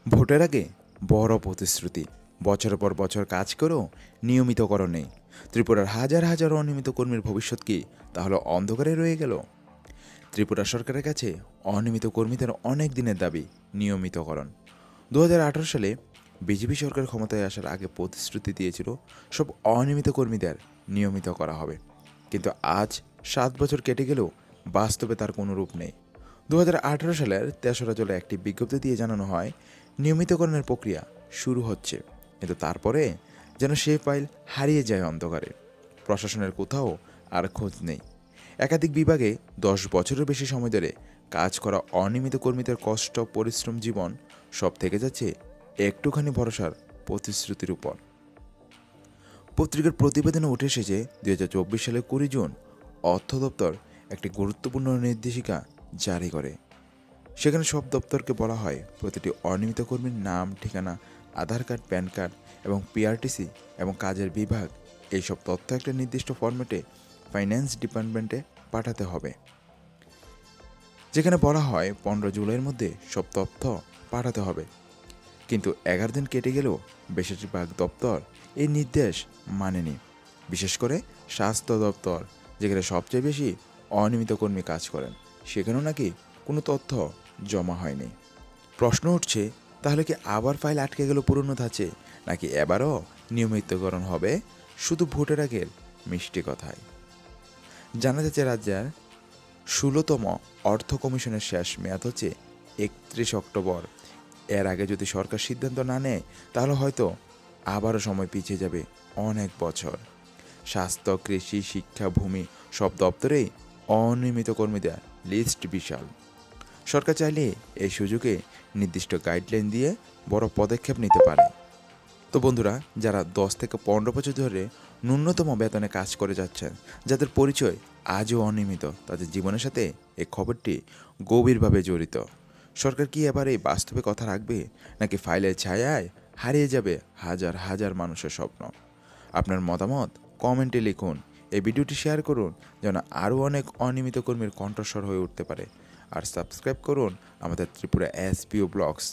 ভোটের আগে বড় প্রতিশ্রুতি, বছরের পর বছর কাজ করেও নিয়মিতকরণ নেই। ত্রিপুরার হাজার হাজার অনিয়মিত কর্মীর ভবিষ্যৎ কি তাহলে অন্ধকারে রয়ে গেল? ত্রিপুরা সরকারের কাছে অনিয়মিত কর্মীদের অনেক দিনের দাবি নিয়মিতকরণ। 2018 সালে বিজেপি সরকার ক্ষমতায় আসার আগে প্রতিশ্রুতি দিয়েছিল সব অনিয়মিত কর্মীদের নিয়মিত করা হবে, কিন্তু আজ 7 বছর কেটে গেলেও বাস্তবে তার কোনো রূপ নেই। 2018 সালের 3রা জুলাই একটি বিজ্ঞপ্তি দিয়ে জানানো হয় নিয়মিতকরণের প্রক্রিয়া শুরু হচ্ছে, কিন্তু তারপরে যেন সেই ফাইল হারিয়ে যায় অন্ধকারে। প্রশাসনের কোথাও আর খোঁজ নেই। একাধিক বিভাগে 10 বছরের বেশি সময় ধরে কাজ করা অনিয়মিত কর্মীদের কষ্ট, পরিশ্রম, জীবন সব থেকে যাচ্ছে একটুখানি ভরসার প্রতিশ্রুতির উপর। পত্রিকার প্রতিবেদনে উঠে এসেছে 2024 সালের 20 জুন অর্থ দপ্তর একটি গুরুত্বপূর্ণ নির্দেশিকা জারি করে। সেখানে সব দপ্তরকে বলা হয় প্রতিটি অনিয়মিত কর্মীর নাম, ঠিকানা, আধার কার্ড, প্যান কার্ড এবং পিআরটিসি এবং কাজের বিভাগ এইসব তথ্য একটা নির্দিষ্ট ফরম্যাটে ফাইন্যান্স ডিপার্টমেন্টে পাঠাতে হবে। যেখানে বলা হয় 15 জুলাইয়ের মধ্যে সব তথ্য পাঠাতে হবে, কিন্তু 11 দিন কেটে গেলেও বেশিরভাগ দপ্তর এই নির্দেশ মানেনি। বিশেষ করে স্বাস্থ্য দপ্তর, যেখানে সবচেয়ে বেশি অনিয়মিত কর্মী কাজ করেন, সেখানেও নাকি কোনো তথ্য জমা হয়নি। প্রশ্ন উঠছে, তাহলে কি আবার ফাইল আটকে গেল পুরনো ধাঁচে, নাকি এবারও নিয়মিতকরণ হবে শুধু ভোটের আগের মিষ্টি কথায়? জানা যাচ্ছে রাজ্যের 16তম অর্থ কমিশনের শেষ মেয়াদ হচ্ছে 31 অক্টোবর। এর আগে যদি সরকার সিদ্ধান্ত না নেয় তাহলে হয়তো আবারও সময় পিছিয়ে যাবে অনেক বছর। স্বাস্থ্য, কৃষি, শিক্ষা, ভূমি সব দপ্তরেই অনিয়মিত কর্মীদের লিস্ট বিশাল। সরকার চাইলে এই সুযোগে নির্দিষ্ট গাইডলাইন দিয়ে বড় পদক্ষেপ নিতে পারে। তো বন্ধুরা, যারা 10 থেকে 15 বছর ধরে ন্যূনতম বেতনে কাজ করে যাচ্ছেন, যাদের পরিচয় আজও অনিয়মিত, তাদের জীবনের সাথে এই খবরটি গভীরভাবে জড়িত। সরকার কি এবার এই বাস্তবে কথা রাখবে, নাকি ফাইলের ছায়ায় হারিয়ে যাবে হাজার হাজার মানুষের স্বপ্ন? আপনার মতামত কমেন্টে লিখুন। এই ভিডিওটি শেয়ার করুন যেন আরও অনেক অনিয়মিত কর্মীর কণ্ঠস্বর হয়ে উঠতে পারে। আর সাবস্ক্রাইব করুন আমাদের ত্রিপুরা এসপিও ব্লগস